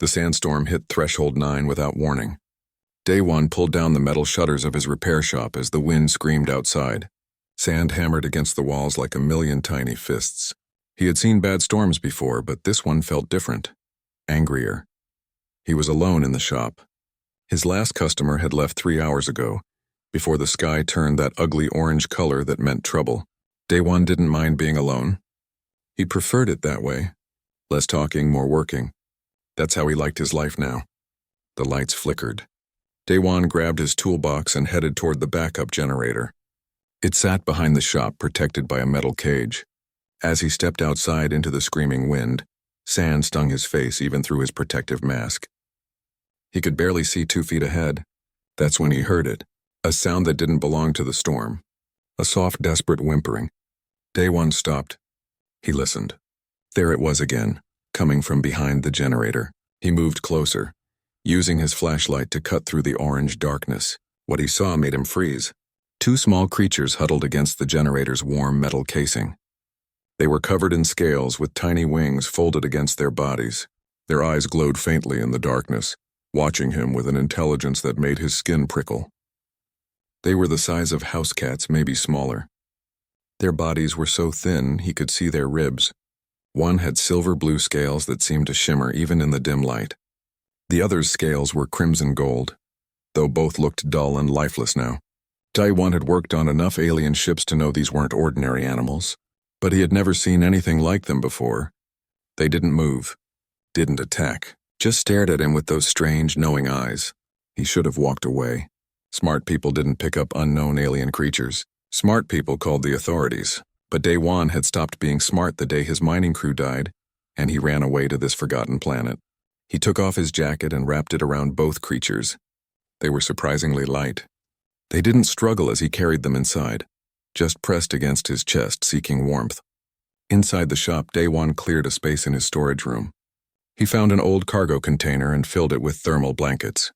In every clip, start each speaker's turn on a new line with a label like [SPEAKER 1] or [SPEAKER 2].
[SPEAKER 1] The sandstorm hit threshold 9 without warning. Day 1 pulled down the metal shutters of his repair shop as the wind screamed outside. Sand hammered against the walls like a million tiny fists. He had seen bad storms before, but this one felt different, angrier. He was alone in the shop. His last customer had left 3 hours ago, before the sky turned that ugly orange color that meant trouble. Day 1 didn't mind being alone. He preferred it that way. Less talking, more working. That's how he liked his life now. The lights flickered. Day 1 grabbed his toolbox and headed toward the backup generator. It sat behind the shop, protected by a metal cage. As he stepped outside into the screaming wind, sand stung his face even through his protective mask. He could barely see 2 feet ahead. That's when he heard it, a sound that didn't belong to the storm. A soft, desperate whimpering. Day 1 stopped. He listened. There it was again, coming from behind the generator. He moved closer, using his flashlight to cut through the orange darkness. What he saw made him freeze. 2 small creatures huddled against the generator's warm metal casing. They were covered in scales with tiny wings folded against their bodies. Their eyes glowed faintly in the darkness, watching him with an intelligence that made his skin prickle. They were the size of house cats, maybe smaller. Their bodies were so thin he could see their ribs. One had silver-blue scales that seemed to shimmer even in the dim light. The other's scales were crimson gold, though both looked dull and lifeless now. Day 1 had worked on enough alien ships to know these weren't ordinary animals, but he had never seen anything like them before. They didn't move, didn't attack, just stared at him with those strange, knowing eyes. He should have walked away. Smart people didn't pick up unknown alien creatures. Smart people called the authorities. But Day 1 had stopped being smart the day his mining crew died, and he ran away to this forgotten planet. He took off his jacket and wrapped it around both creatures. They were surprisingly light. They didn't struggle as he carried them inside, just pressed against his chest, seeking warmth. Inside the shop, Day 1 cleared a space in his storage room. He found an old cargo container and filled it with thermal blankets.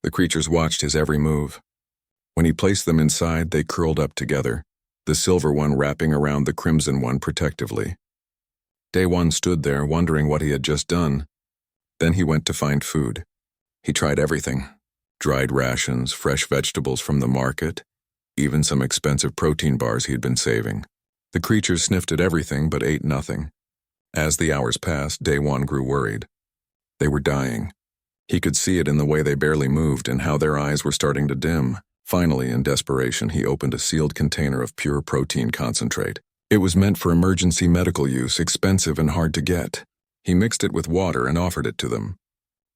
[SPEAKER 1] The creatures watched his every move. When he placed them inside, they curled up together, the silver one wrapping around the crimson one protectively. Day 1 stood there, wondering what he had just done. Then he went to find food. He tried everything. Dried rations, fresh vegetables from the market, even some expensive protein bars he had been saving. The creatures sniffed at everything but ate nothing. As the hours passed, Day 1 grew worried. They were dying. He could see it in the way they barely moved and how their eyes were starting to dim. Finally, in desperation, he opened a sealed container of pure protein concentrate. It was meant for emergency medical use, expensive and hard to get. He mixed it with water and offered it to them.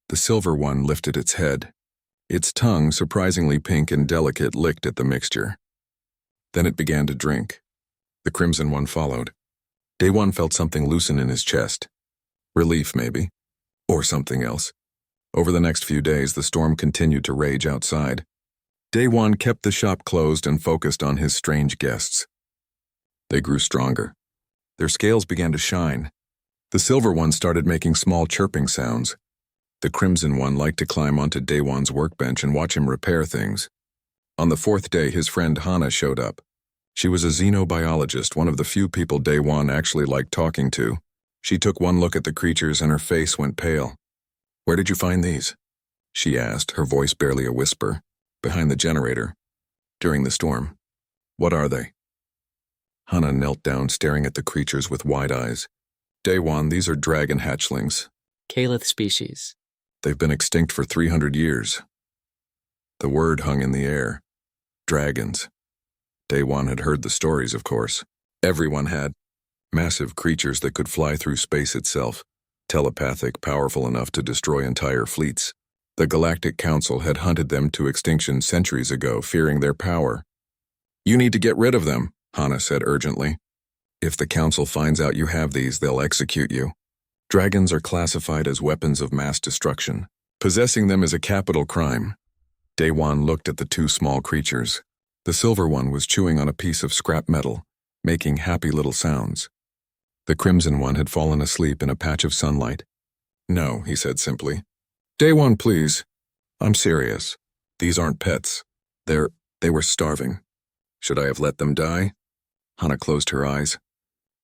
[SPEAKER 1] The silver one lifted its head. Its tongue, surprisingly pink and delicate, licked at the mixture. Then it began to drink. The crimson one followed. Day 1 felt something loosen in his chest. Relief, maybe. Or something else. Over the next few days, the storm continued to rage outside. Day 1 kept the shop closed and focused on his strange guests. They grew stronger. Their scales began to shine. The silver one started making small chirping sounds. The crimson one liked to climb onto Day 1's workbench and watch him repair things. On the 4th day, his friend Hannah showed up. She was a xenobiologist, one of the few people Day 1 actually liked talking to. She took one look at the creatures and her face went pale. "Where did you find these?" she asked, her voice barely a whisper. "Behind the generator. During the storm." "What are they?" Hannah knelt down, staring at the creatures with wide eyes. "Day 1, these are dragon hatchlings.
[SPEAKER 2] Calith species.
[SPEAKER 1] They've been extinct for 300 years. The word hung in the air. Dragons. Day 1 had heard the stories, of course. Everyone had. Massive creatures that could fly through space itself. Telepathic, powerful enough to destroy entire fleets. The Galactic Council had hunted them to extinction centuries ago, fearing their power. "You need to get rid of them," Hannah said urgently. "If the Council finds out you have these, they'll execute you. Dragons are classified as weapons of mass destruction. Possessing them is a capital crime." Day 1 looked at the 2 small creatures. The silver one was chewing on a piece of scrap metal, making happy little sounds. The crimson one had fallen asleep in a patch of sunlight. "No," he said simply. "Day 1, please. I'm serious. These aren't pets. They were starving. Should I have let them die?" Hannah closed her eyes.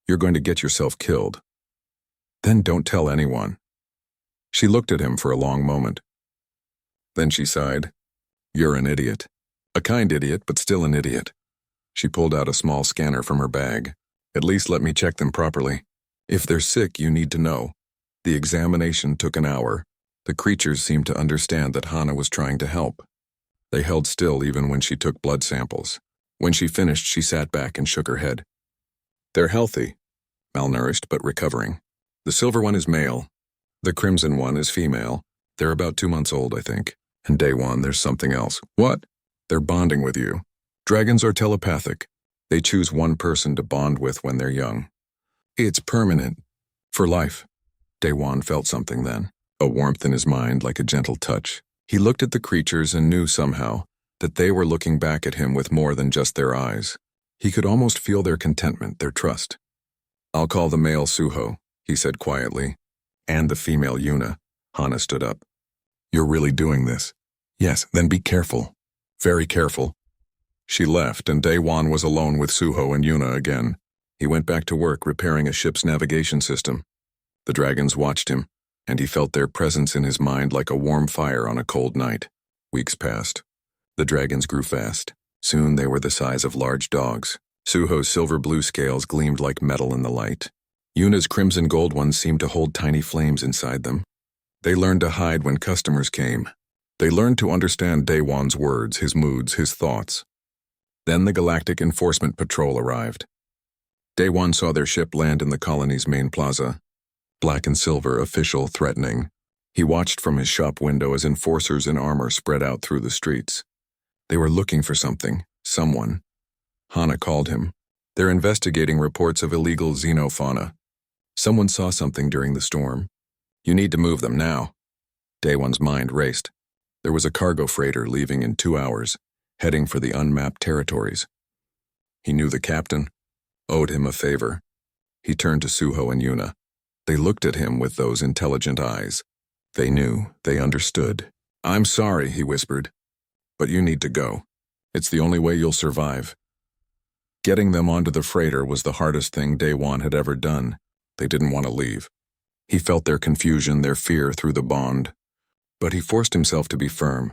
[SPEAKER 1] "You're going to get yourself killed. Then don't tell anyone." She looked at him for a long moment. Then she sighed. You're an idiot. A kind idiot, but still an idiot. She pulled out a small scanner from her bag. At least let me check them properly. If they're sick, you need to know. The examination took an hour. The creatures seemed to understand that Hana was trying to help. They held still even when she took blood samples. When she finished, she sat back and shook her head. They're healthy, malnourished but recovering. The silver one is male. The crimson one is female. They're about 2 months old, I think. And day one, there's something else. What? They're bonding with you. Dragons are telepathic. They choose one person to bond with when they're young. It's permanent. For life. Daewon felt something then. A warmth in his mind like a gentle touch. He looked at the creatures and knew somehow that they were looking back at him with more than just their eyes. He could almost feel their contentment, their trust. I'll call the male Suho, he said quietly. And the female Yuna. Hana stood up. You're really doing this? Yes, then be careful. Very careful. She left, and Daewon was alone with Suho and Yuna again. He went back to work repairing a ship's navigation system. The dragons watched him, and he felt their presence in his mind like a warm fire on a cold night. Weeks passed. The dragons grew fast. Soon they were the size of large dogs. Suho's silver-blue scales gleamed like metal in the light. Yuna's crimson-gold ones seemed to hold tiny flames inside them. They learned to hide when customers came. They learned to understand Daewon's words, his moods, his thoughts. Then the Galactic Enforcement Patrol arrived. Daewon saw their ship land in the colony's main plaza. Black and silver, official, threatening. He watched from his shop window as enforcers in armor spread out through the streets. They were looking for something, someone. Hana called him. They're investigating reports of illegal xenofauna. Someone saw something during the storm. You need to move them now. Daewon's mind raced. There was a cargo freighter leaving in 2 hours, heading for the unmapped territories. He knew the captain, owed him a favor. He turned to Suho and Yuna. They looked at him with those intelligent eyes. They knew, they understood. I'm sorry, he whispered, but you need to go. It's the only way you'll survive. Getting them onto the freighter was the hardest thing Daewon had ever done. They didn't want to leave. He felt their confusion, their fear through the bond. But he forced himself to be firm.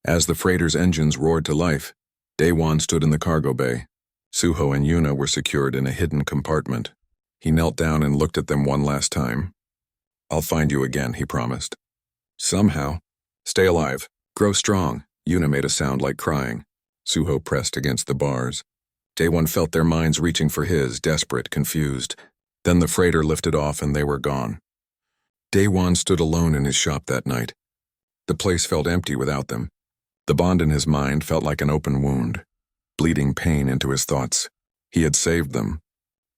[SPEAKER 1] As the freighter's engines roared to life, Daewon stood in the cargo bay. Suho and Yuna were secured in a hidden compartment. He knelt down and looked at them one last time. I'll find you again, he promised. Somehow. Stay alive. Grow strong. Yuna made a sound like crying. Suho pressed against the bars. Daewon felt their minds reaching for his, desperate, confused. Then the freighter lifted off and they were gone. Daewon stood alone in his shop that night. The place felt empty without them. The bond in his mind felt like an open wound, bleeding pain into his thoughts. He had saved them.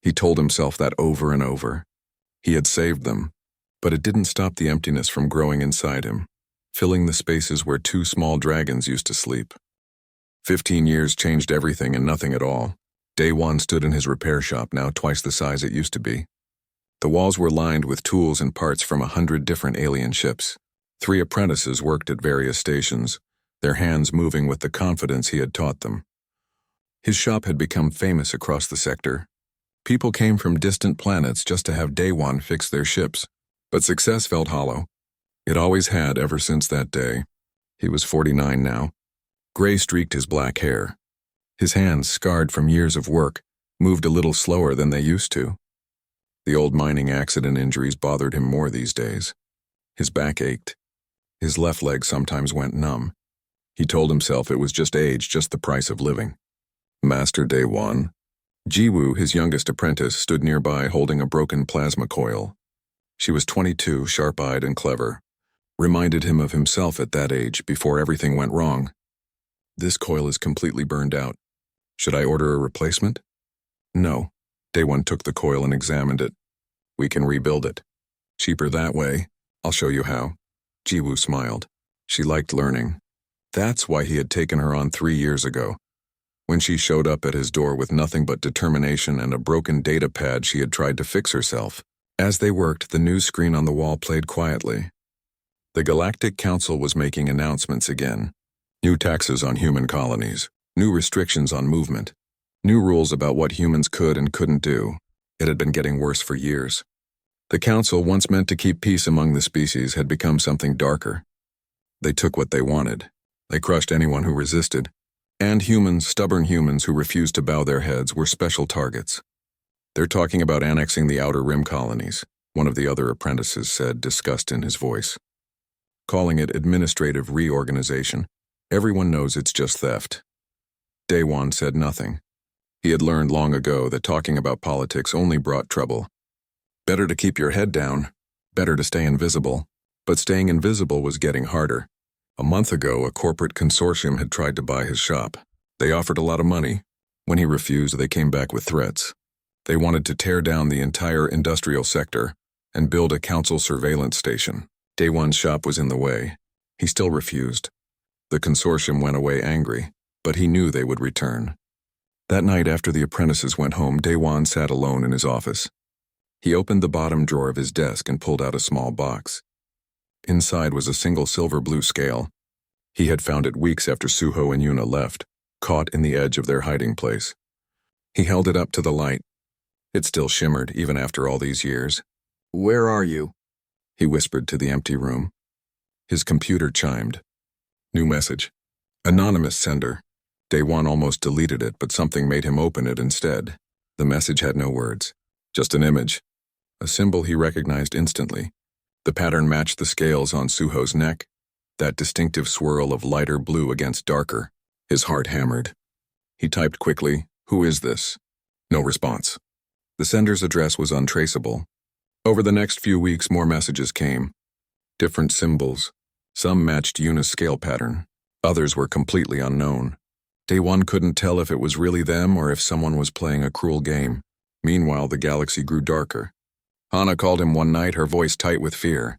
[SPEAKER 1] He told himself that over and over. He had saved them, but it didn't stop the emptiness from growing inside him, filling the spaces where 2 small dragons used to sleep. 15 years changed everything and nothing at all. Daewon stood in his repair shop, now twice the size it used to be. The walls were lined with tools and parts from 100 different alien ships. 3 apprentices worked at various stations, their hands moving with the confidence he had taught them. His shop had become famous across the sector. People came from distant planets just to have Daewon fix their ships, but success felt hollow. It always had ever since that day. He was 49 now. Gray streaked his black hair. His hands, scarred from years of work, moved a little slower than they used to. The old mining accident injuries bothered him more these days. His back ached. His left leg sometimes went numb. He told himself it was just age, just the price of living. Master Daewon. Jiwoo, his youngest apprentice, stood nearby holding a broken plasma coil. She was 22, sharp-eyed and clever. Reminded him of himself at that age, before everything went wrong. This coil is completely burned out. Should I order a replacement? No. Daewon took the coil and examined it. We can rebuild it. Cheaper that way. I'll show you how. Jiwoo smiled. She liked learning. That's why he had taken her on 3 years ago. When she showed up at his door with nothing but determination and a broken data pad, she had tried to fix herself. As they worked, the news screen on the wall played quietly. The Galactic Council was making announcements again. New taxes on human colonies, new restrictions on movement, new rules about what humans could and couldn't do. It had been getting worse for years. The council, once meant to keep peace among the species, had become something darker. They took what they wanted. They crushed anyone who resisted. And humans, stubborn humans who refused to bow their heads, were special targets. "They're talking about annexing the Outer Rim colonies," one of the other apprentices said, disgust in his voice. "Calling it administrative reorganization. Everyone knows it's just theft." Daewon said nothing. He had learned long ago that talking about politics only brought trouble. Better to keep your head down, better to stay invisible. But staying invisible was getting harder. A month ago, a corporate consortium had tried to buy his shop. They offered a lot of money. When he refused, they came back with threats. They wanted to tear down the entire industrial sector and build a council surveillance station. Daewon's shop was in the way. He still refused. The consortium went away angry, but he knew they would return. That night, after the apprentices went home, Daewon sat alone in his office. He opened the bottom drawer of his desk and pulled out a small box. Inside was a single silver-blue scale. He had found it weeks after Suho and Yuna left, caught in the edge of their hiding place. He held it up to the light. It still shimmered, even after all these years. "Where are you?" he whispered to the empty room. His computer chimed. New message. Anonymous sender. Daewon almost deleted it, but something made him open it instead. The message had no words, just an image. A symbol he recognized instantly. The pattern matched the scales on Suho's neck, that distinctive swirl of lighter blue against darker. His heart hammered. He typed quickly, "Who is this?" No response. The sender's address was untraceable. Over the next few weeks, more messages came. Different symbols. Some matched Yuna's scale pattern. Others were completely unknown. Daewon couldn't tell if it was really them or if someone was playing a cruel game. Meanwhile, the galaxy grew darker. Hana called him one night, her voice tight with fear.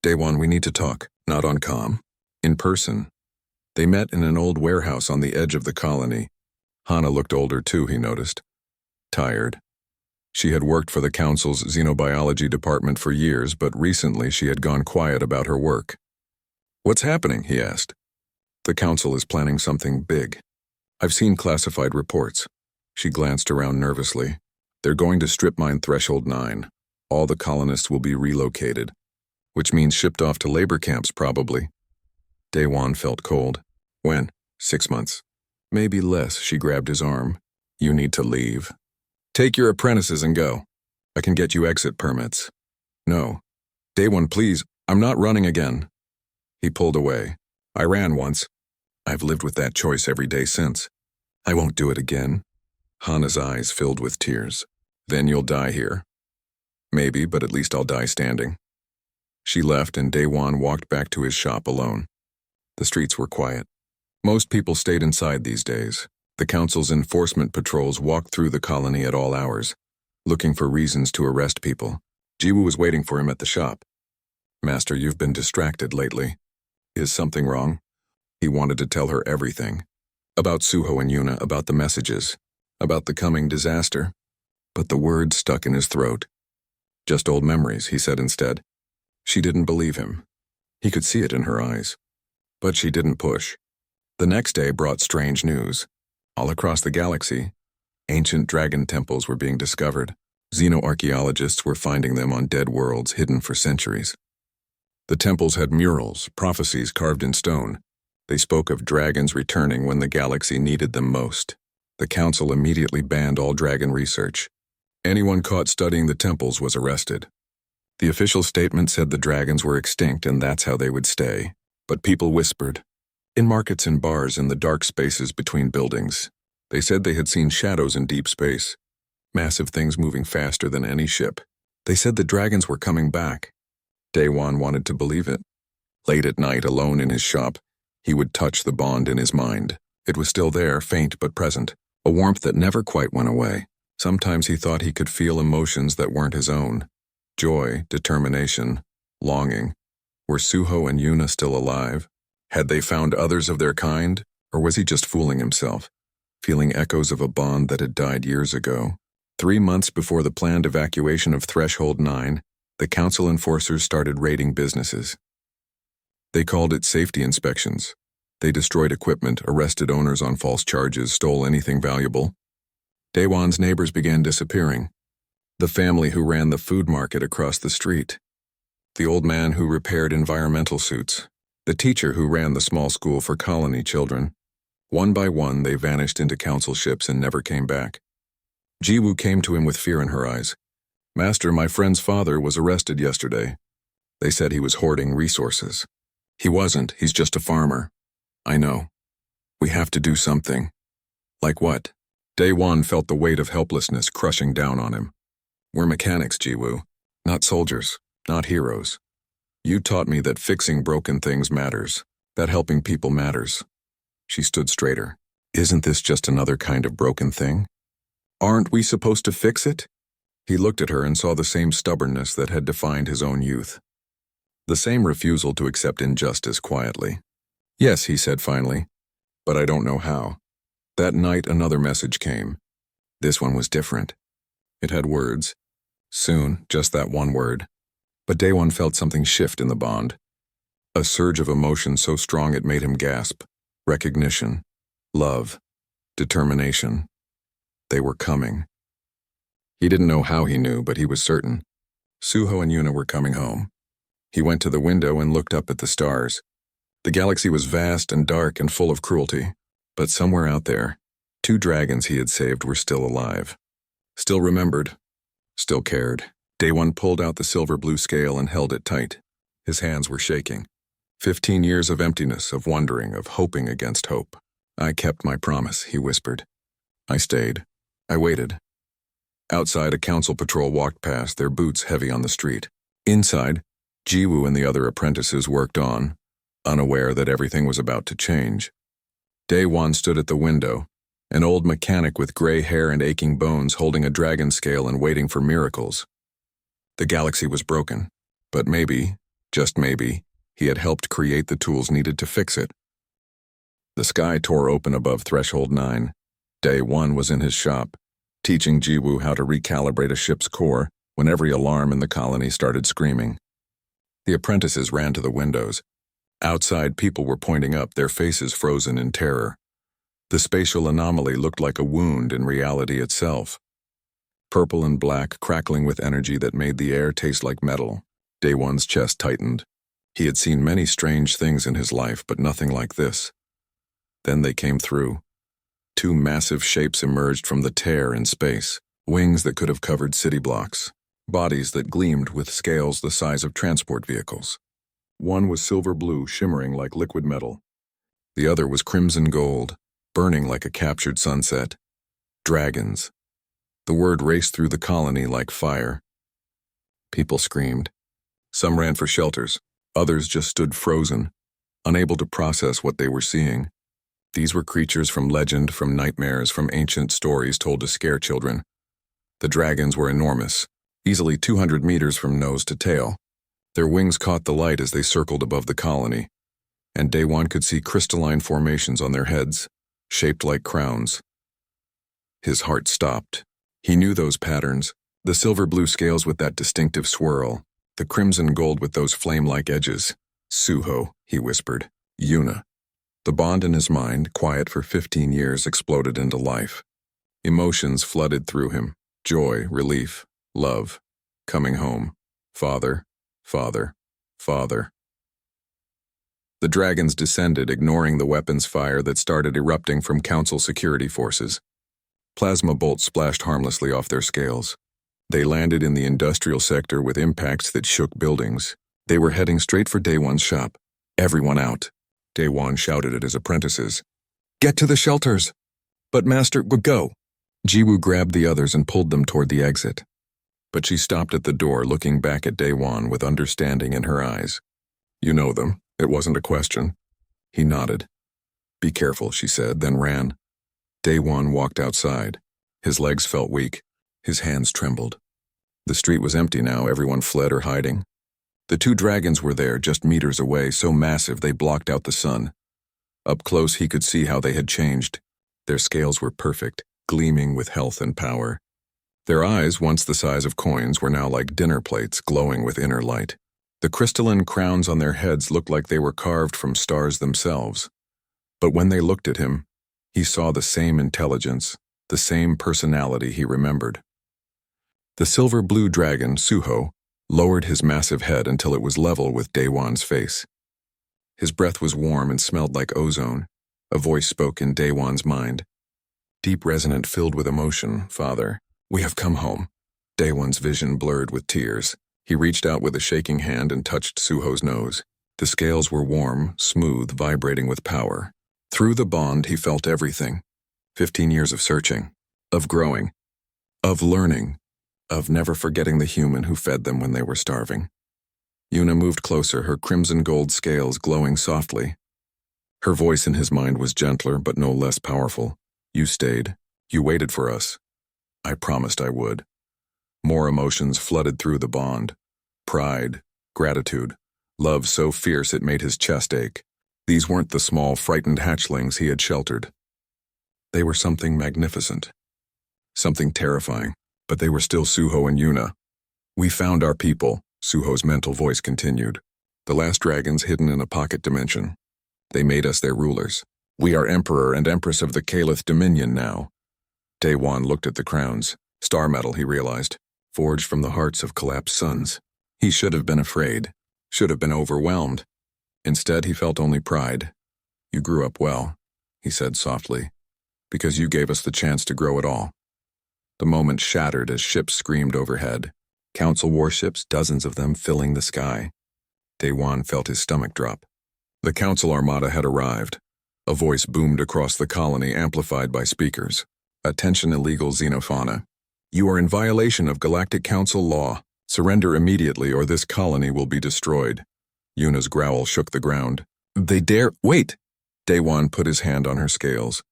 [SPEAKER 1] "Daewon, we need to talk, not on comm. In person." They met in an old warehouse on the edge of the colony. Hana looked older too, he noticed. Tired. She had worked for the Council's xenobiology department for years, but recently she had gone quiet about her work. "What's happening?" he asked. "The Council is planning something big. I've seen classified reports." She glanced around nervously. "They're going to strip mine Threshold 9. All the colonists will be relocated, which means shipped off to labor camps probably." Daewon felt cold. "When?" 6 months. "Maybe less." She grabbed his arm. "You need to leave. Take your apprentices and go. I can get you exit permits." "No. Daewon, please, I'm not running again." He pulled away. "I ran once. I've lived with that choice every day since. I won't do it again." Hana's eyes filled with tears. "Then you'll die here." "Maybe, but at least I'll die standing." She left and Daewon walked back to his shop alone. The streets were quiet. Most people stayed inside these days. The Council's enforcement patrols walked through the colony at all hours, looking for reasons to arrest people. Jiwoo was waiting for him at the shop. "Master, you've been distracted lately. Is something wrong?" He wanted to tell her everything. About Suho and Yuna, about the messages, about the coming disaster. But the words stuck in his throat. "Just old memories," he said instead. She didn't believe him. He could see it in her eyes. But she didn't push. The next day brought strange news. All across the galaxy, ancient dragon temples were being discovered. Xenoarchaeologists were finding them on dead worlds hidden for centuries. The temples had murals, prophecies carved in stone. They spoke of dragons returning when the galaxy needed them most. The Council immediately banned all dragon research. Anyone caught studying the temples was arrested. The official statement said the dragons were extinct and that's how they would stay. But people whispered. In markets and bars in the dark spaces between buildings, they said they had seen shadows in deep space. Massive things moving faster than any ship. They said the dragons were coming back. Daewon wanted to believe it. Late at night, alone in his shop, he would touch the bond in his mind. It was still there, faint but present, a warmth that never quite went away. Sometimes he thought he could feel emotions that weren't his own. Joy, determination, longing. Were Suho and Yuna still alive? Had they found others of their kind? Or was he just fooling himself, feeling echoes of a bond that had died years ago? 3 months before the planned evacuation of Threshold 9, the Council enforcers started raiding businesses. They called it safety inspections. They destroyed equipment, arrested owners on false charges, stole anything valuable. Daewon's neighbors began disappearing. The family who ran the food market across the street. The old man who repaired environmental suits. The teacher who ran the small school for colony children. One by one, they vanished into council ships and never came back. Jiwoo came to him with fear in her eyes. "Master, my friend's father was arrested yesterday. They said he was hoarding resources." "He wasn't, he's just a farmer." "I know. We have to do something." "Like what?" Daewon felt the weight of helplessness crushing down on him. "We're mechanics, Jiwoo. Not soldiers, not heroes. You taught me that fixing broken things matters, that helping people matters." She stood straighter. "Isn't this just another kind of broken thing? Aren't we supposed to fix it?" He looked at her and saw the same stubbornness that had defined his own youth. The same refusal to accept injustice quietly. "Yes," he said finally, "but I don't know how." That night another message came. This one was different. It had words. Soon, just that one word. But Daewon felt something shift in the bond. A surge of emotion so strong it made him gasp. Recognition. Love. Determination. They were coming. He didn't know how he knew, but he was certain. Suho and Yuna were coming home. He went to the window and looked up at the stars. The galaxy was vast and dark and full of cruelty. But somewhere out there, 2 dragons he had saved were still alive. Still remembered. Still cared. Daewon pulled out the silver blue scale and held it tight. His hands were shaking. 15 years of emptiness, of wondering, of hoping against hope. "I kept my promise," he whispered. "I stayed. I waited." Outside, a council patrol walked past, their boots heavy on the street. Inside, Jiwoo and the other apprentices worked on, unaware that everything was about to change. Daewon stood at the window, an old mechanic with gray hair and aching bones holding a dragon scale and waiting for miracles. The galaxy was broken, but maybe, just maybe, he had helped create the tools needed to fix it. The sky tore open above Threshold 9. Daewon was in his shop, teaching Jiwoo how to recalibrate a ship's core when every alarm in the colony started screaming. The apprentices ran to the windows. Outside, people were pointing up, their faces frozen in terror. The spatial anomaly looked like a wound in reality itself. Purple and black, crackling with energy that made the air taste like metal. Daewon's chest tightened. He had seen many strange things in his life, but nothing like this. Then they came through. 2 massive shapes emerged from the tear in space, wings that could have covered city blocks, bodies that gleamed with scales the size of transport vehicles. One was silver blue, shimmering like liquid metal. The other was crimson gold, burning like a captured sunset. Dragons. The word raced through the colony like fire. People screamed. Some ran for shelters. Others just stood frozen, unable to process what they were seeing. These were creatures from legend, from nightmares, from ancient stories told to scare children. The dragons were enormous, easily 200 meters from nose to tail. Their wings caught the light as they circled above the colony, and Daewon could see crystalline formations on their heads, shaped like crowns. His heart stopped. He knew those patterns, the silver blue scales with that distinctive swirl, the crimson gold with those flame-like edges. "Suho," he whispered. "Yuna." The bond in his mind, quiet for 15 years, exploded into life. Emotions flooded through him. Joy, relief, love, coming home. Father, father, father. The dragons descended, ignoring the weapons fire that started erupting from Council security forces. Plasma bolts splashed harmlessly off their scales. They landed in the industrial sector with impacts that shook buildings. They were heading straight for Daewon's shop. "Everyone out," Daewon shouted at his apprentices. "Get to the shelters!" "But Master, go!" Jiwoo grabbed the others and pulled them toward the exit. But she stopped at the door, looking back at Daewon with understanding in her eyes. "You know them. It wasn't a question." He nodded. "Be careful," she said, then ran. Daewon walked outside. His legs felt weak. His hands trembled. The street was empty now, everyone fled or hiding. The 2 dragons were there, just meters away, so massive they blocked out the sun. Up close he could see how they had changed. Their scales were perfect, gleaming with health and power. Their eyes, once the size of coins, were now like dinner plates, glowing with inner light. The crystalline crowns on their heads looked like they were carved from stars themselves. But when they looked at him, he saw the same intelligence, the same personality he remembered. The silver-blue dragon, Suho, lowered his massive head until it was level with Daewon's face. His breath was warm and smelled like ozone. A voice spoke in Daewon's mind. Deep resonant, filled with emotion, "Father, we have come home." Daewon's vision blurred with tears. He reached out with a shaking hand and touched Suho's nose. The scales were warm, smooth, vibrating with power. Through the bond, he felt everything. 15 years of searching, of growing, of learning, of never forgetting the human who fed them when they were starving. Yuna moved closer, her crimson gold scales glowing softly. Her voice in his mind was gentler but no less powerful. "You stayed. You waited for us. I promised I would." More emotions flooded through the bond. Pride, gratitude, love so fierce it made his chest ache. These weren't the small, frightened hatchlings he had sheltered. They were something magnificent. Something terrifying, but they were still Suho and Yuna. "We found our people," Suho's mental voice continued. "The last dragons hidden in a pocket dimension. They made us their rulers. We are Emperor and Empress of the Caliph Dominion now." Daewon looked at the crowns. Star metal, he realized, forged from the hearts of collapsed suns. He should have been afraid, should have been overwhelmed. Instead, he felt only pride. "You grew up well," he said softly, "because you gave us the chance to grow it all." The moment shattered as ships screamed overhead. Council warships, dozens of them filling the sky. Daewon felt his stomach drop. The Council Armada had arrived. A voice boomed across the colony, amplified by speakers. "Attention, illegal xenofauna. You are in violation of Galactic Council law. Surrender immediately or this colony will be destroyed." Yuna's growl shook the ground. "They dare— Wait!" Daewon put his hand on her scales.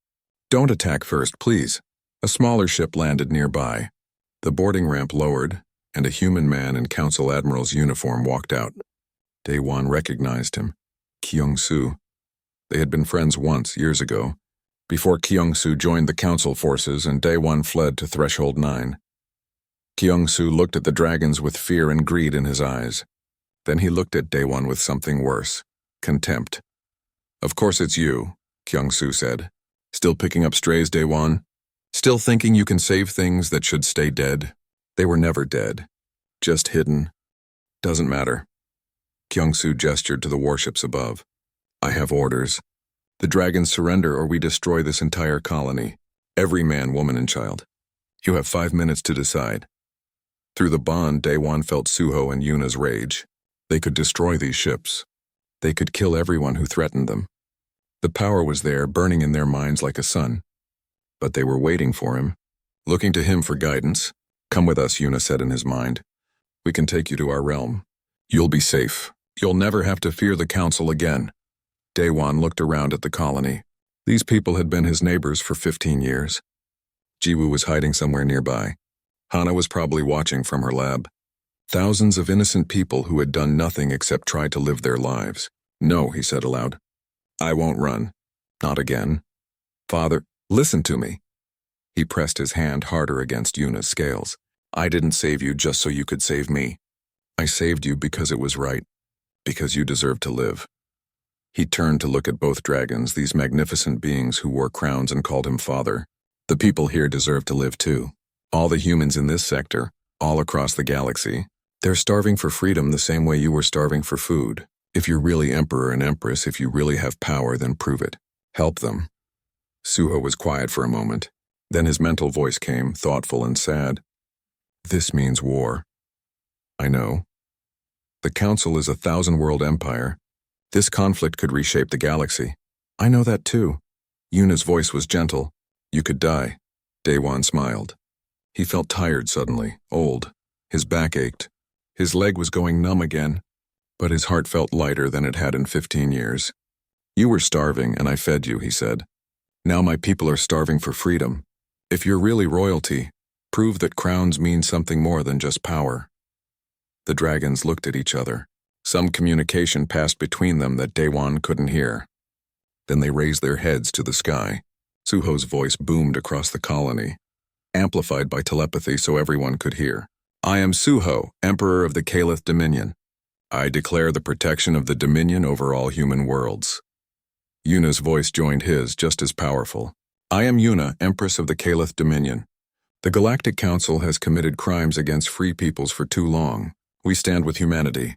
[SPEAKER 1] "Don't attack first, please." A smaller ship landed nearby. The boarding ramp lowered, and a human man in Council Admiral's uniform walked out. Daewon recognized him. Kyung-soo. They had been friends once, years ago, before Kyung-soo joined the Council forces and Daewon fled to Threshold 9. Kyung-soo looked at the dragons with fear and greed in his eyes. Then he looked at Daewon with something worse, contempt. "Of course it's you," Kyung-soo said. "Still picking up strays, Daewon? Still thinking you can save things that should stay dead? They were never dead. Just hidden. Doesn't matter." Kyung-soo gestured to the warships above. "I have orders. The dragons surrender or we destroy this entire colony. Every man, woman, and child. You have 5 minutes to decide." Through the bond, Daewon felt Suho and Yuna's rage. They could destroy these ships. They could kill everyone who threatened them. The power was there, burning in their minds like a sun. But they were waiting for him, looking to him for guidance. "Come with us," Yuna said in his mind. "We can take you to our realm. You'll be safe. You'll never have to fear the Council again." Daewon looked around at the colony. These people had been his neighbors for 15 years. Jiwoo was hiding somewhere nearby. Hana was probably watching from her lab. Thousands of innocent people who had done nothing except try to live their lives. "No," he said aloud. "I won't run. Not again. Father, listen to me." He pressed his hand harder against Yuna's scales. "I didn't save you just so you could save me. I saved you because it was right. Because you deserve to live." He turned to look at both dragons, these magnificent beings who wore crowns and called him father. "The people here deserve to live too. All the humans in this sector, all across the galaxy. They're starving for freedom the same way you were starving for food. If you're really Emperor and Empress, if you really have power, then prove it. Help them." Suho was quiet for a moment. Then his mental voice came, thoughtful and sad. "This means war." "I know. The Council is a 1,000-world empire. This conflict could reshape the galaxy." "I know that too." Yuna's voice was gentle. "You could die." Daewon smiled. He felt tired suddenly, old. His back ached. His leg was going numb again. But his heart felt lighter than it had in 15 years. "You were starving, and I fed you," he said. "Now my people are starving for freedom. If you're really royalty, prove that crowns mean something more than just power." The dragons looked at each other. Some communication passed between them that Daewon couldn't hear. Then they raised their heads to the sky. Suho's voice boomed across the colony, amplified by telepathy so everyone could hear. "I am Suho, Emperor of the Caliph Dominion. I declare the protection of the Dominion over all human worlds." Yuna's voice joined his, just as powerful. "I am Yuna, Empress of the Caliph Dominion. The Galactic Council has committed crimes against free peoples for too long. We stand with humanity.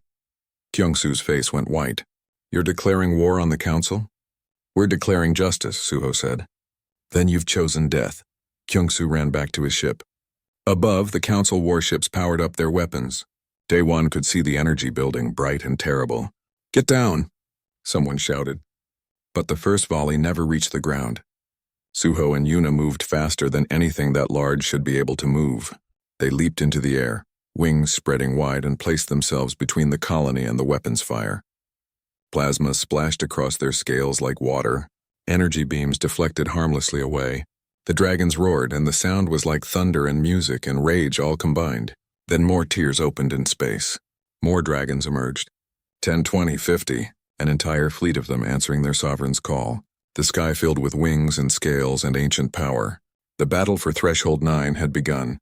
[SPEAKER 1] Kyungsu's face went white. You're declaring war on the Council? We're declaring justice, Suho said. Then you've chosen death. Kyungsu ran back to his ship. Above, the Council warships powered up their weapons. Daewon could see the energy building, bright and terrible. Get down, someone shouted. But the first volley never reached the ground. Suho and Yuna moved faster than anything that large should be able to move. They leaped into the air, wings spreading wide, and placed themselves between the colony and the weapons fire. Plasma splashed across their scales like water. Energy beams deflected harmlessly away. The dragons roared, and the sound was like thunder and music and rage all combined. Then more tiers opened in space. More dragons emerged. 10, 20, 50, an entire fleet of them answering their sovereign's call. The sky filled with wings and scales and ancient power. The battle for Threshold 9 had begun.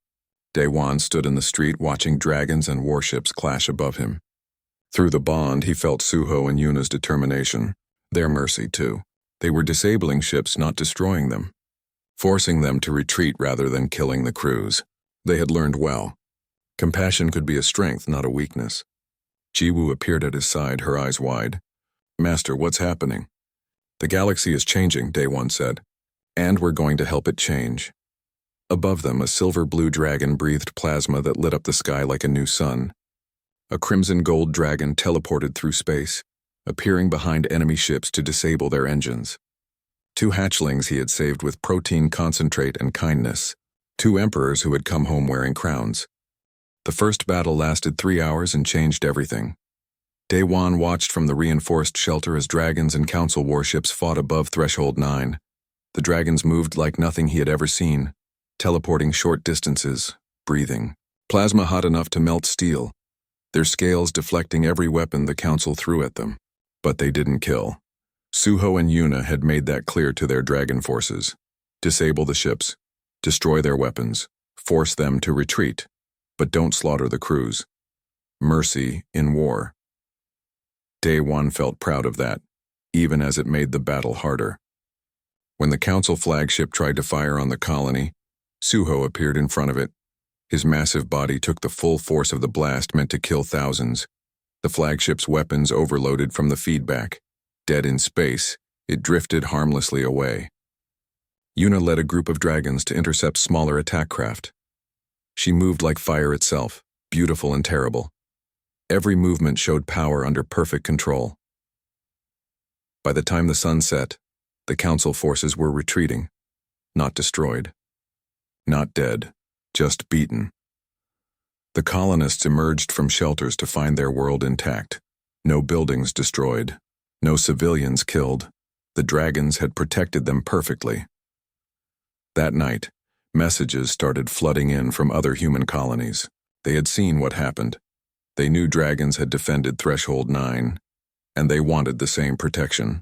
[SPEAKER 1] Daewon stood in the street watching dragons and warships clash above him. Through the bond, he felt Suho and Yuna's determination. Their mercy, too. They were disabling ships, not destroying them. Forcing them to retreat rather than killing the crews. They had learned well. Compassion could be a strength, not a weakness. Jiwoo appeared at his side, her eyes wide. Master, what's happening? The galaxy is changing, Daewon said. And we're going to help it change. Above them, a silver-blue dragon breathed plasma that lit up the sky like a new sun. A crimson-gold dragon teleported through space, appearing behind enemy ships to disable their engines. 2 hatchlings he had saved with protein concentrate and kindness. 2 emperors who had come home wearing crowns. The first battle lasted 3 hours and changed everything. Daewon watched from the reinforced shelter as dragons and council warships fought above Threshold 9. The dragons moved like nothing he had ever seen, teleporting short distances, breathing. Plasma hot enough to melt steel, their scales deflecting every weapon the council threw at them. But they didn't kill. Suho and Yuna had made that clear to their dragon forces. Disable the ships, destroy their weapons, force them to retreat, but don't slaughter the crews. Mercy in war. Daewon felt proud of that, even as it made the battle harder. When the council flagship tried to fire on the colony, Suho appeared in front of it. His massive body took the full force of the blast meant to kill thousands. The flagship's weapons overloaded from the feedback. Dead in space, it drifted harmlessly away. Yuna led a group of dragons to intercept smaller attack craft. She moved like fire itself, beautiful and terrible. Every movement showed power under perfect control. By the time the sun set, the council forces were retreating, not destroyed. Not dead, just beaten. The colonists emerged from shelters to find their world intact. No buildings destroyed, no civilians killed. The dragons had protected them perfectly. That night, messages started flooding in from other human colonies. They had seen what happened. They knew dragons had defended Threshold 9, and they wanted the same protection.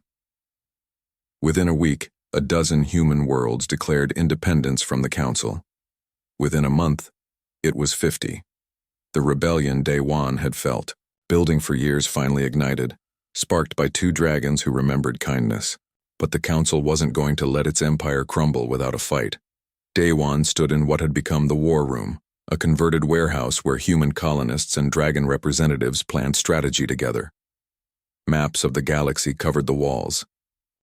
[SPEAKER 1] Within a week, a dozen human worlds declared independence from the Council. Within a month, it was 50. The rebellion Daewon had felt, building for years, finally ignited, sparked by 2 dragons who remembered kindness. But the Council wasn't going to let its empire crumble without a fight. Daewon stood in what had become the War Room, a converted warehouse where human colonists and dragon representatives planned strategy together. Maps of the galaxy covered the walls.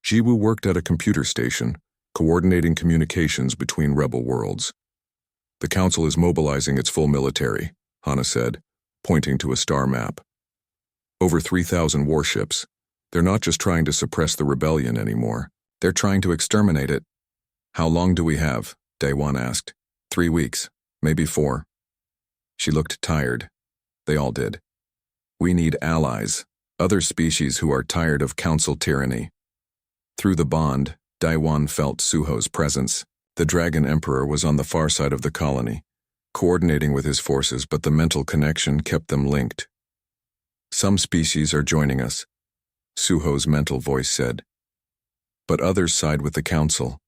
[SPEAKER 1] Jiwoo worked at a computer station, coordinating communications between rebel worlds. The Council is mobilizing its full military, Hana said, pointing to a star map. Over 3,000 warships. They're not just trying to suppress the rebellion anymore. They're trying to exterminate it. How long do we have? Daewon asked. 3 weeks. Maybe 4. She looked tired. They all did. We need allies, other species who are tired of council tyranny. Through the bond, Daewon felt Suho's presence. The Dragon Emperor was on the far side of the colony, coordinating with his forces, but the mental connection kept them linked. Some species are joining us, Suho's mental voice said. But others side with the council.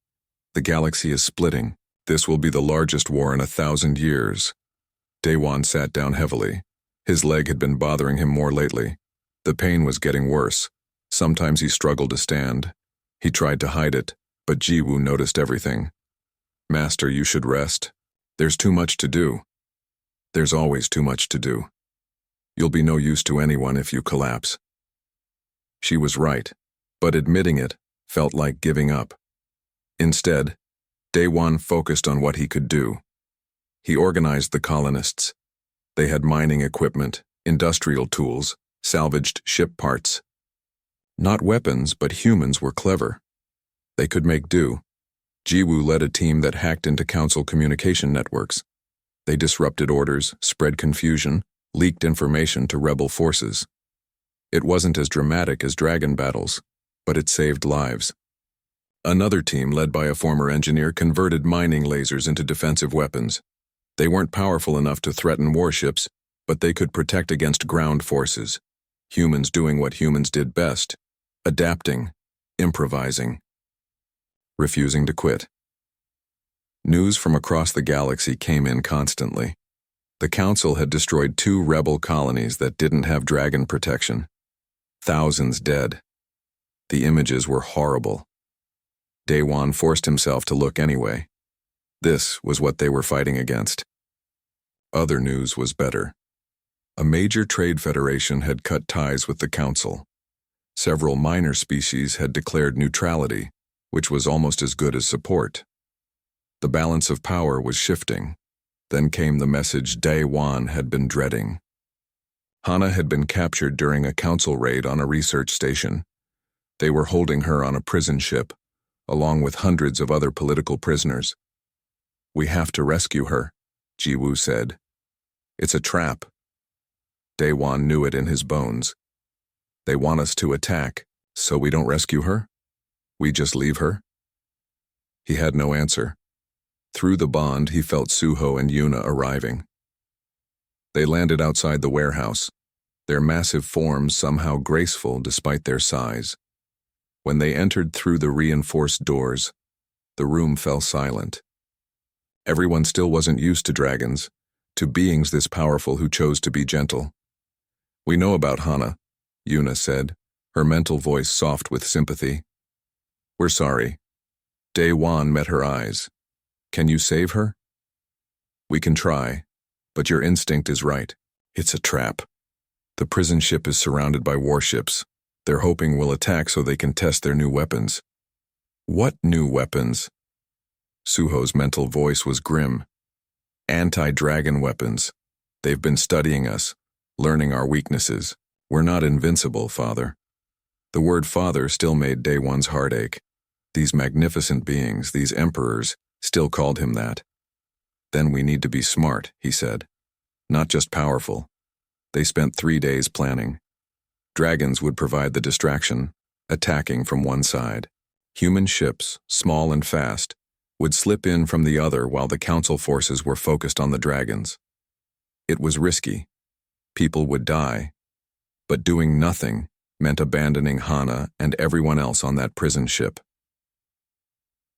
[SPEAKER 1] The galaxy is splitting. This will be the largest war in 1,000 years. Daewon sat down heavily. His leg had been bothering him more lately. The pain was getting worse. Sometimes he struggled to stand. He tried to hide it, but Jiwoo noticed everything. Master, you should rest. There's too much to do. There's always too much to do. You'll be no use to anyone if you collapse. She was right, but admitting it felt like giving up. Instead, Day-Wan focused on what he could do. He organized the colonists. They had mining equipment, industrial tools, salvaged ship parts. Not weapons, but humans were clever. They could make do. Jiwoo led a team that hacked into council communication networks. They disrupted orders, spread confusion, leaked information to rebel forces. It wasn't as dramatic as dragon battles, but it saved lives. Another team, led by a former engineer, converted mining lasers into defensive weapons. They weren't powerful enough to threaten warships, but they could protect against ground forces. Humans doing what humans did best: adapting, improvising, refusing to quit. News from across the galaxy came in constantly. The Council had destroyed 2 rebel colonies that didn't have dragon protection. Thousands dead. The images were horrible. Day-Wan forced himself to look anyway. This was what they were fighting against. Other news was better. A major trade federation had cut ties with the Council. Several minor species had declared neutrality, which was almost as good as support. The balance of power was shifting. Then came the message Day-Wan had been dreading. Hana had been captured during a council raid on a research station. They were holding her on a prison ship, along with hundreds of other political prisoners. "We have to rescue her," Jiwoo said. "It's a trap." Day-Wan knew it in his bones. "They want us to attack, so we don't rescue her? We just leave her?" He had no answer. Through the bond, he felt Suho and Yuna arriving. They landed outside the warehouse, their massive forms somehow graceful despite their size. When they entered through the reinforced doors, the room fell silent. Everyone still wasn't used to dragons, to beings this powerful who chose to be gentle. "We know about Hana," Yuna said, her mental voice soft with sympathy. "We're sorry." Day-Wan met her eyes. "Can you save her?" "We can try, but your instinct is right. It's a trap. The prison ship is surrounded by warships. They're hoping we'll attack so they can test their new weapons." "What new weapons?" Suho's mental voice was grim. "Anti-dragon weapons. They've been studying us, learning our weaknesses. We're not invincible, Father." The word father still made Day-Wan's heart ache. These magnificent beings, these emperors, still called him that. "Then we need to be smart," he said. "Not just powerful." They spent 3 days planning. Dragons would provide the distraction, attacking from one side. Human ships, small and fast, would slip in from the other while the council forces were focused on the dragons. It was risky. People would die. But doing nothing meant abandoning Hana and everyone else on that prison ship.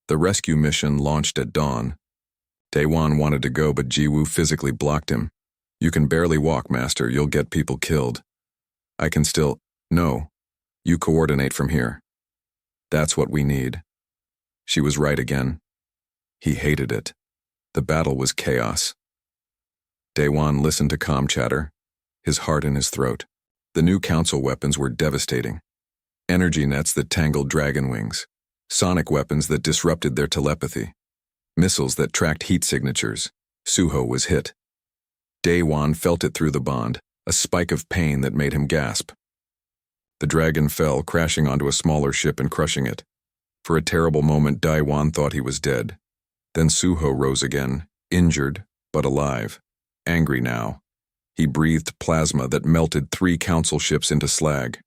[SPEAKER 1] The rescue mission launched at dawn. Day-Wan wanted to go, but Jiwoo physically blocked him. "You can barely walk, Master. You'll get people killed." "I can still—" "No. You coordinate from here. That's what we need." She was right again. He hated it. The battle was chaos. Day-Wan listened to comm chatter, his heart in his throat. The new council weapons were devastating. Energy nets that tangled dragon wings. Sonic weapons that disrupted their telepathy. Missiles that tracked heat signatures. Suho was hit. Day-Wan felt it through the bond, a spike of pain that made him gasp. The dragon fell, crashing onto a smaller ship and crushing it. For a terrible moment, Day-Wan thought he was dead. Then Suho rose again, injured, but alive. Angry now. He breathed plasma that melted 3 council ships into slag.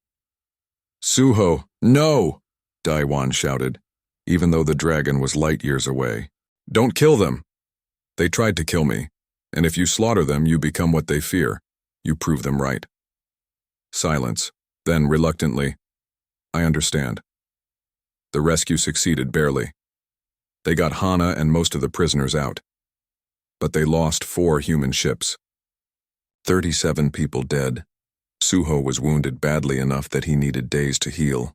[SPEAKER 1] "Suho, no!" Day-Wan shouted, even though the dragon was light years away. "Don't kill them! They tried to kill me, and if you slaughter them, you become what they fear. You prove them right." Silence. Then, reluctantly, "I understand." The rescue succeeded barely. They got Hana and most of the prisoners out. But they lost 4 human ships. 37 people dead. Suho was wounded badly enough that he needed days to heal.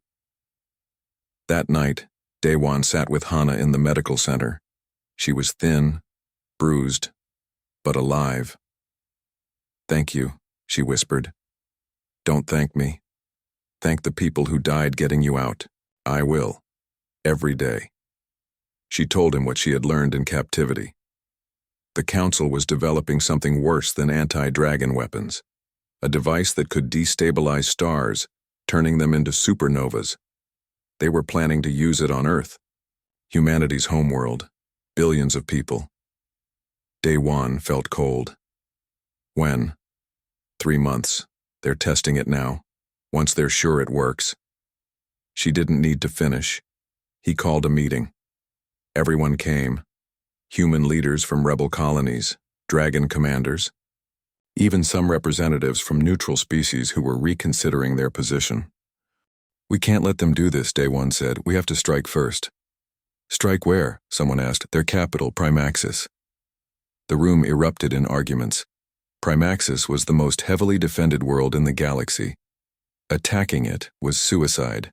[SPEAKER 1] That night, Day-Wan sat with Hana in the medical center. She was thin, bruised, but alive. "Thank you," she whispered. "Don't thank me. Thank the people who died getting you out. I will. Every day." She told him what she had learned in captivity. The Council was developing something worse than anti-dragon weapons, a device that could destabilize stars, turning them into supernovas. They were planning to use it on Earth, humanity's homeworld, billions of people. Day one felt cold. When? 3 months. They're testing it now. Once they're sure it works. She didn't need to finish. He called a meeting. Everyone came. Human leaders from rebel colonies, dragon commanders, even some representatives from neutral species who were reconsidering their position. "We can't let them do this," Day One said. "We have to strike first." "Strike where?" someone asked. "Their capital, Primaxis." The room erupted in arguments. Primaxis was the most heavily defended world in the galaxy. Attacking it was suicide.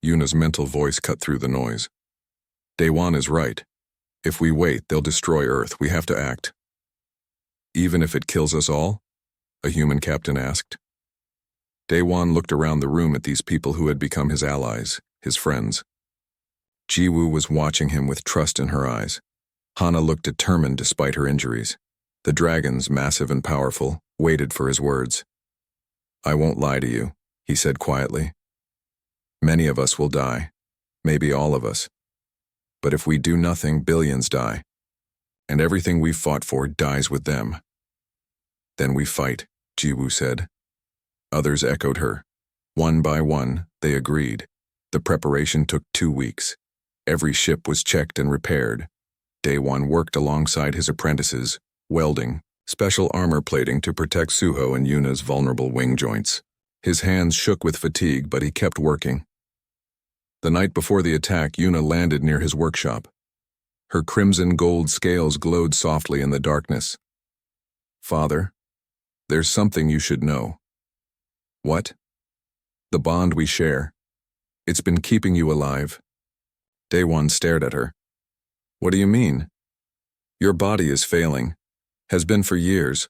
[SPEAKER 1] Yuna's mental voice cut through the noise. Day One is right. If we wait, they'll destroy Earth. We have to act. "Even if it kills us all?" a human captain asked. Day One looked around the room at these people who had become his allies, his friends. Jiwoo was watching him with trust in her eyes. Hana looked determined despite her injuries. The dragons, massive and powerful, waited for his words. "I won't lie to you," he said quietly. "Many of us will die, maybe all of us. But if we do nothing, billions die. And everything we've fought for dies with them." "Then we fight," Jiwoo said. Others echoed her. One by one, they agreed. The preparation took 2 weeks. Every ship was checked and repaired. Day One worked alongside his apprentices, welding, special armor plating to protect Suho and Yuna's vulnerable wing joints. His hands shook with fatigue, but he kept working. The night before the attack, Yuna landed near his workshop. Her crimson gold scales glowed softly in the darkness. "Father, there's something you should know." "What?" "The bond we share. It's been keeping you alive." Day One stared at her. "What do you mean?" "Your body is failing. Has been for years.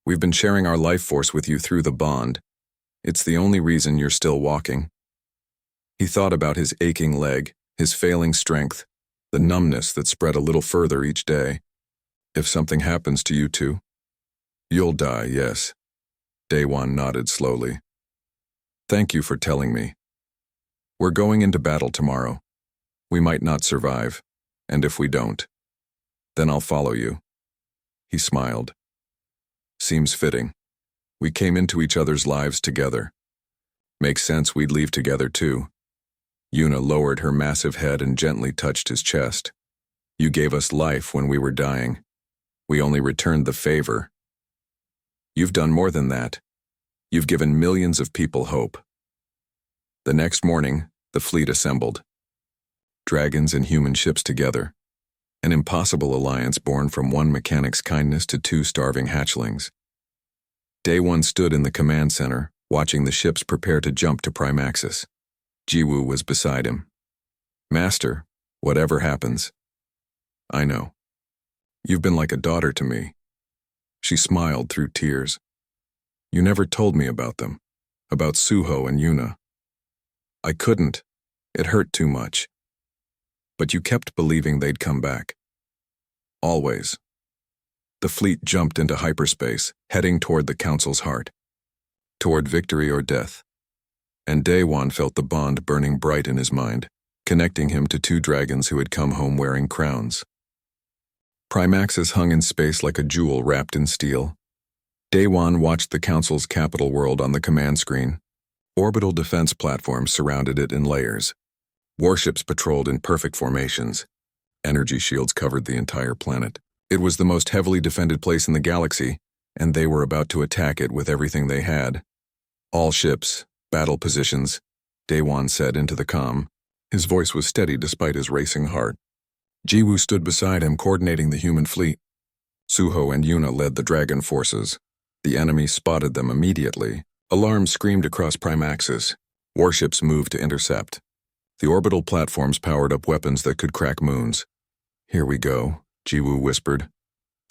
[SPEAKER 1] We've been sharing our life force with you through the bond. It's the only reason you're still walking." He thought about his aching leg, his failing strength, the numbness that spread a little further each day. "If something happens to you two?" "You'll die, yes." Day One nodded slowly. "Thank you for telling me. We're going into battle tomorrow. We might not survive, and if we don't, then I'll follow you." He smiled. "Seems fitting. We came into each other's lives together. Makes sense we'd leave together too." Yuna lowered her massive head and gently touched his chest. "You gave us life when we were dying. We only returned the favor. You've done more than that. You've given millions of people hope." The next morning, the fleet assembled. Dragons and human ships together. An impossible alliance born from one mechanic's kindness to 2 starving hatchlings. Day One stood in the command center, watching the ships prepare to jump to Primaxis. Jiwoo was beside him. "Master, whatever happens." "I know. You've been like a daughter to me." She smiled through tears. "You never told me about them, about Suho and Yuna." "I couldn't. It hurt too much. But you kept believing they'd come back. Always." The fleet jumped into hyperspace, heading toward the Council's heart. Toward victory or death. And Day One felt the bond burning bright in his mind, connecting him to 2 dragons who had come home wearing crowns. Primaxis hung in space like a jewel wrapped in steel. Day One watched the Council's capital world on the command screen. Orbital defense platforms surrounded it in layers. Warships patrolled in perfect formations. Energy shields covered the entire planet. It was the most heavily defended place in the galaxy, and they were about to attack it with everything they had. "All ships, battle positions," Day One said into the comm. His voice was steady despite his racing heart. Jiwoo stood beside him, coordinating the human fleet. Suho and Yuna led the dragon forces. The enemy spotted them immediately. Alarms screamed across Primaxis. Warships moved to intercept. The orbital platforms powered up weapons that could crack moons. "Here we go," Jiwoo whispered.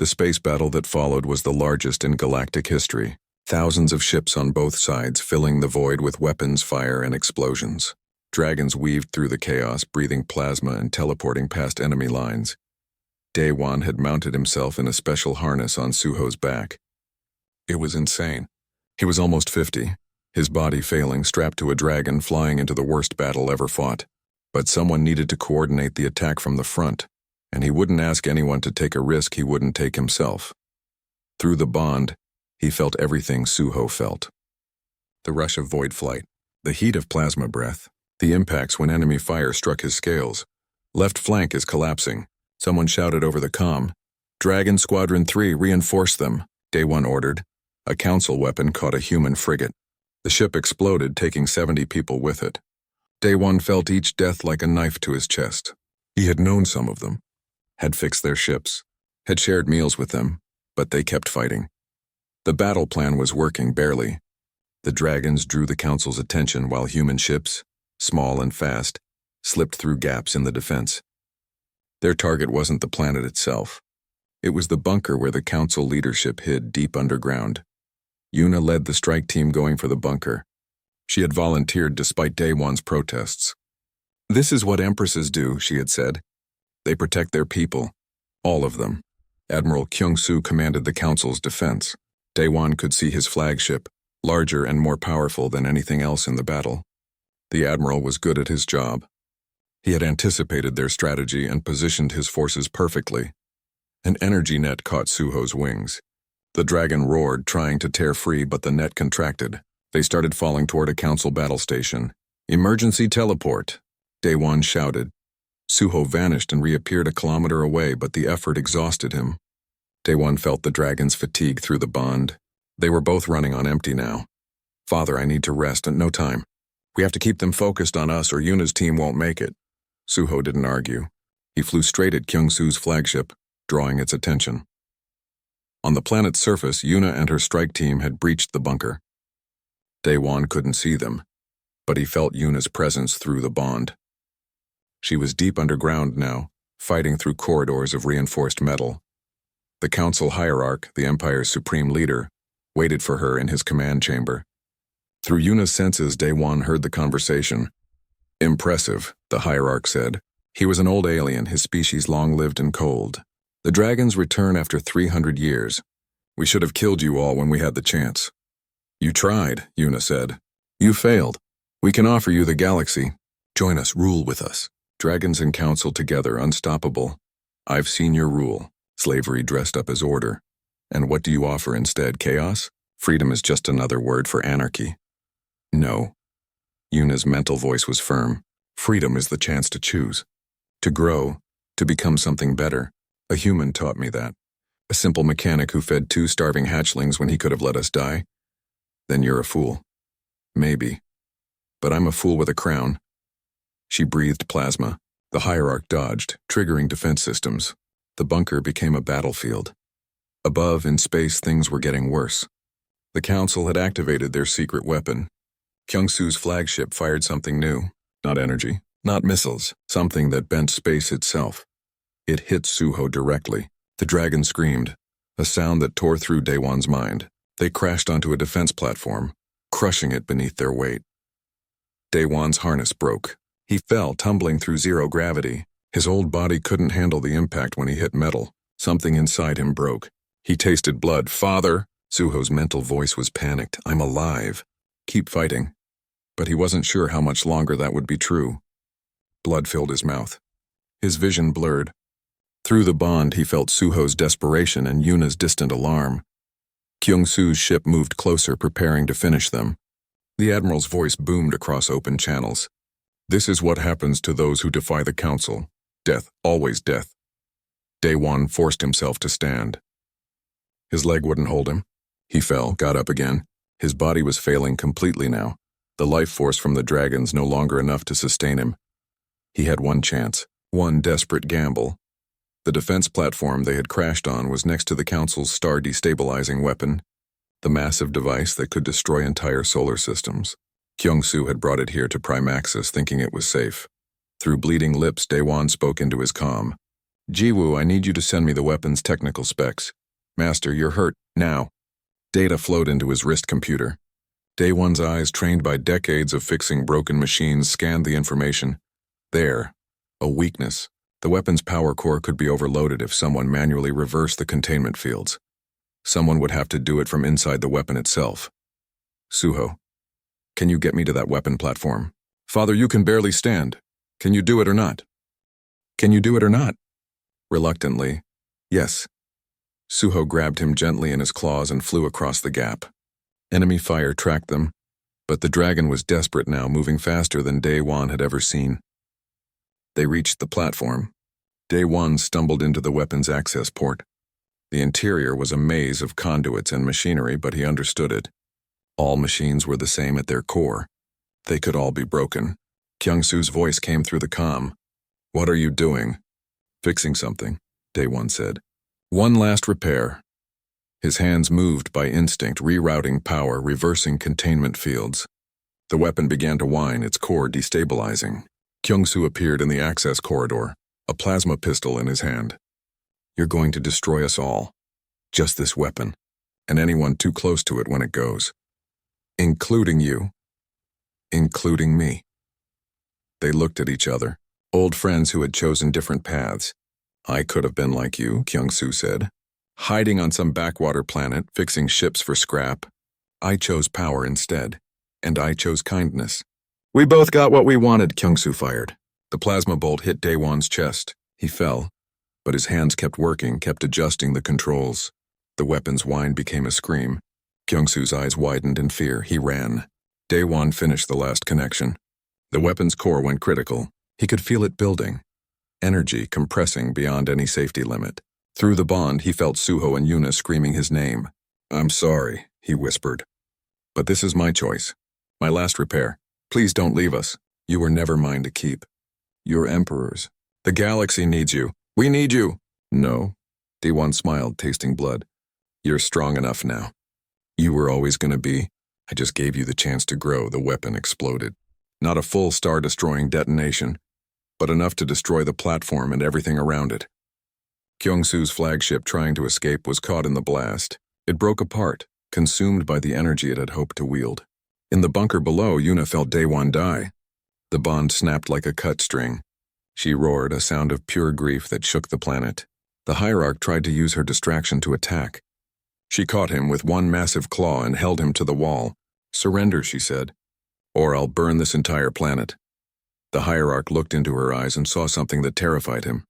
[SPEAKER 1] The space battle that followed was the largest in galactic history. Thousands of ships on both sides filling the void with weapons, fire, and explosions. Dragons weaved through the chaos, breathing plasma and teleporting past enemy lines. Daewon had mounted himself in a special harness on Suho's back. It was insane. He was almost 50, his body failing, strapped to a dragon flying into the worst battle ever fought. But someone needed to coordinate the attack from the front, and he wouldn't ask anyone to take a risk he wouldn't take himself. Through the bond, he felt everything Suho felt. The rush of void flight, the heat of plasma breath, the impacts when enemy fire struck his scales. Left flank is collapsing. Someone shouted over the comm. "Dragon Squadron 3, reinforce them," Daewon ordered. A council weapon caught a human frigate. The ship exploded, taking 70 people with it. Daewon felt each death like a knife to his chest. He had known some of them, had fixed their ships, had shared meals with them, but they kept fighting. The battle plan was working barely. The dragons drew the council's attention while human ships, small and fast, slipped through gaps in the defense. Their target wasn't the planet itself. It was the bunker where the council leadership hid deep underground. Yuna led the strike team going for the bunker. She had volunteered despite Daewon's protests. "This is what empresses do," she had said. "They protect their people. All of them." Admiral Kyung-soo commanded the council's defense. Daewon could see his flagship, larger and more powerful than anything else in the battle. The admiral was good at his job. He had anticipated their strategy and positioned his forces perfectly. An energy net caught Suho's wings. The dragon roared, trying to tear free, but the net contracted. They started falling toward a council battle station. "Emergency teleport," Daewon shouted. Suho vanished and reappeared a kilometer away, but the effort exhausted him. Daewon felt the dragon's fatigue through the bond. They were both running on empty now. "Father, I need to rest, and no time. We have to keep them focused on us or Yuna's team won't make it." Suho didn't argue. He flew straight at Kyung-soo's flagship, drawing its attention. On the planet's surface, Yuna and her strike team had breached the bunker. Daewon couldn't see them, but he felt Yuna's presence through the bond. She was deep underground now, fighting through corridors of reinforced metal. The council hierarch, the Empire's supreme leader, waited for her in his command chamber. Through Yuna's senses, Daewon heard the conversation. "Impressive," the hierarch said. He was an old alien, his species long-lived and cold. "The dragons return after 300 years. We should have killed you all when we had the chance." "You tried," Yuna said. "You failed. We can offer you the galaxy. Join us, rule with us. Dragons and council together, unstoppable. I've seen your rule. Slavery dressed up as order. And what do you offer instead, chaos? Freedom is just another word for anarchy." "No." Yuna's mental voice was firm. "Freedom is the chance to choose. To grow, to become something better. A human taught me that. A simple mechanic who fed 2 starving hatchlings when he could have let us die. Then you're a fool. Maybe. But I'm a fool with a crown." She breathed plasma. The hierarch dodged, triggering defense systems. The bunker became a battlefield. Above, in space, things were getting worse. The council had activated their secret weapon. Kyung-soo's flagship fired something new. Not energy, not missiles, something that bent space itself. It hit Suho directly. The dragon screamed, a sound that tore through Daewon's mind. They crashed onto a defense platform, crushing it beneath their weight. Daewon's harness broke. He fell, tumbling through zero gravity. His old body couldn't handle the impact when he hit metal. Something inside him broke. He tasted blood. "Father!" Suho's mental voice was panicked. "I'm alive. Keep fighting." But he wasn't sure how much longer that would be true. Blood filled his mouth. His vision blurred. Through the bond, he felt Suho's desperation and Yuna's distant alarm. Kyung-soo's ship moved closer, preparing to finish them. The admiral's voice boomed across open channels. "This is what happens to those who defy the council. Death, always death." Daewon forced himself to stand. His leg wouldn't hold him. He fell, got up again. His body was failing completely now. The life force from the dragons no longer enough to sustain him. He had one chance, one desperate gamble. The defense platform they had crashed on was next to the council's star-destabilizing weapon, the massive device that could destroy entire solar systems. Kyung-soo had brought it here to Prime Axis, thinking it was safe. Through bleeding lips, Daewon spoke into his comm. Jiwoo, I need you to send me the weapon's technical specs. Master, you're hurt, now. Data flowed into his wrist computer. Day One's eyes, trained by decades of fixing broken machines, scanned the information. There. A weakness. The weapon's power core could be overloaded if someone manually reversed the containment fields. Someone would have to do it from inside the weapon itself. Suho, can you get me to that weapon platform? Father, you can barely stand. Can you do it or not? Can you do it or not? Reluctantly, yes. Suho grabbed him gently in his claws and flew across the gap. Enemy fire tracked them, but the dragon was desperate now, moving faster than Day One had ever seen. They reached the platform. Day One stumbled into the weapon's access port. The interior was a maze of conduits and machinery, but he understood it. All machines were the same at their core. They could all be broken. Kyung-soo's voice came through the comm. What are you doing? Fixing something, Day One said. One last repair. His hands moved by instinct, rerouting power, reversing containment fields. The weapon began to whine, its core destabilizing. Kyung-soo appeared in the access corridor, a plasma pistol in his hand. You're going to destroy us all. Just this weapon, and anyone too close to it when it goes. Including you. Including me. They looked at each other, old friends who had chosen different paths. I could have been like you, Kyung-soo said. Hiding on some backwater planet, fixing ships for scrap. I chose power instead, and I chose kindness. We both got what we wanted, Kyung-soo fired. The plasma bolt hit Day One's chest. He fell, but his hands kept working, kept adjusting the controls. The weapon's whine became a scream. Kyung-soo's eyes widened in fear. He ran. Day One finished the last connection. The weapon's core went critical. He could feel it building. Energy compressing beyond any safety limit. Through the bond, he felt Suho and Yuna screaming his name. I'm sorry, he whispered. But this is my choice. My last repair. Please don't leave us. You were never mine to keep. You're emperors. The galaxy needs you. We need you. No. D1 smiled, tasting blood. You're strong enough now. You were always going to be. I just gave you the chance to grow. The weapon exploded. Not a full star-destroying detonation, but enough to destroy the platform and everything around it. Kyung-soo's flagship, trying to escape, was caught in the blast. It broke apart, consumed by the energy it had hoped to wield. In the bunker below, Yuna felt Day One die. The bond snapped like a cut string. She roared, a sound of pure grief that shook the planet. The hierarch tried to use her distraction to attack. She caught him with one massive claw and held him to the wall. Surrender, she said, or I'll burn this entire planet. The hierarch looked into her eyes and saw something that terrified him.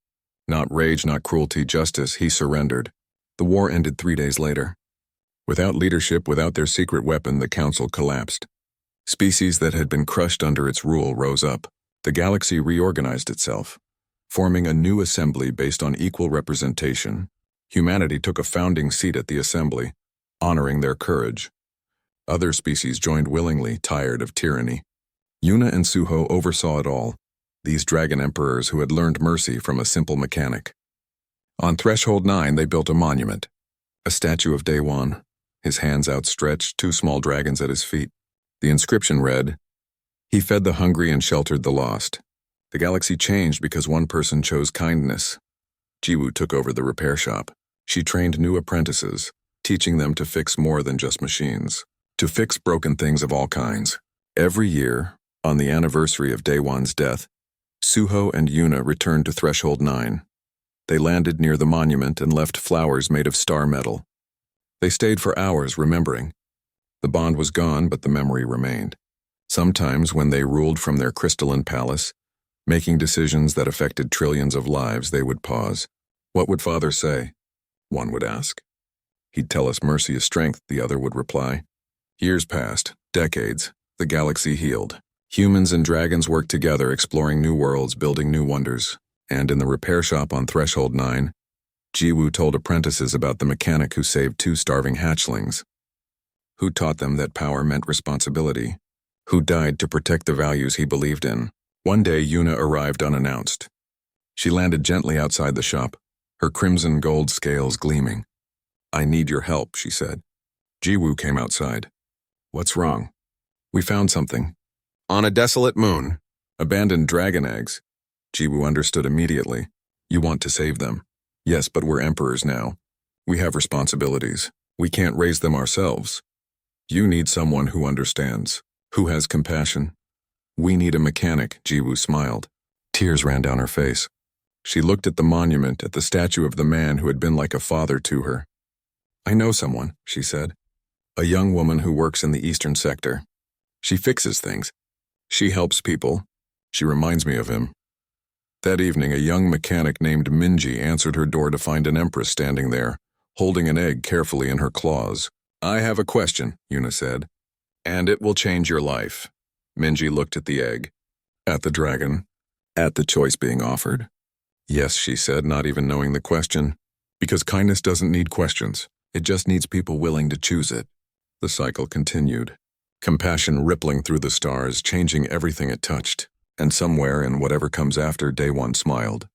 [SPEAKER 1] Not rage, not cruelty, justice. He surrendered. The war ended 3 days later. Without leadership, without their secret weapon, the council collapsed. Species that had been crushed under its rule rose up. The galaxy reorganized itself, forming a new assembly based on equal representation. Humanity took a founding seat at the assembly, honoring their courage. Other species joined willingly, tired of tyranny. Yuna and Suho oversaw it all, these dragon emperors who had learned mercy from a simple mechanic. On Threshold 9, they built a monument, a statue of Day One, his hands outstretched, 2 small dragons at his feet. The inscription read, "He fed the hungry and sheltered the lost." The galaxy changed because one person chose kindness. Jiwoo took over the repair shop. She trained new apprentices, teaching them to fix more than just machines, to fix broken things of all kinds. Every year, on the anniversary of Day One's death, Suho and Yuna returned to Threshold 9. They landed near the monument and left flowers made of star metal. They stayed for hours remembering. The bond was gone, but the memory remained. Sometimes when they ruled from their crystalline palace, making decisions that affected trillions of lives, they would pause. What would Father say? One would ask. He'd tell us mercy is strength, the other would reply. Years passed, decades, the galaxy healed. Humans and dragons worked together, exploring new worlds, building new wonders. And in the repair shop on Threshold 9, Jiwoo told apprentices about the mechanic who saved 2 starving hatchlings, who taught them that power meant responsibility, who died to protect the values he believed in. One day, Yuna arrived unannounced. She landed gently outside the shop, her crimson gold scales gleaming. I need your help, she said. Jiwoo came outside. What's wrong? We found something. On a desolate moon, abandoned dragon eggs. Jiwoo understood immediately. You want to save them. Yes, but we're emperors now. We have responsibilities. We can't raise them ourselves. You need someone who understands, who has compassion. We need a mechanic, Jiwoo smiled. Tears ran down her face. She looked at the monument, at the statue of the man who had been like a father to her. I know someone, she said. A young woman who works in the eastern sector. She fixes things. She helps people. She reminds me of him. That evening, a young mechanic named Minji answered her door to find an empress standing there, holding an egg carefully in her claws. I have a question, Yuna said. And it will change your life. Minji looked at the egg. At the dragon. At the choice being offered. Yes, she said, not even knowing the question. Because kindness doesn't need questions. It just needs people willing to choose it. The cycle continued. Compassion rippling through the stars, changing everything it touched. And somewhere in whatever comes after, Day One smiled.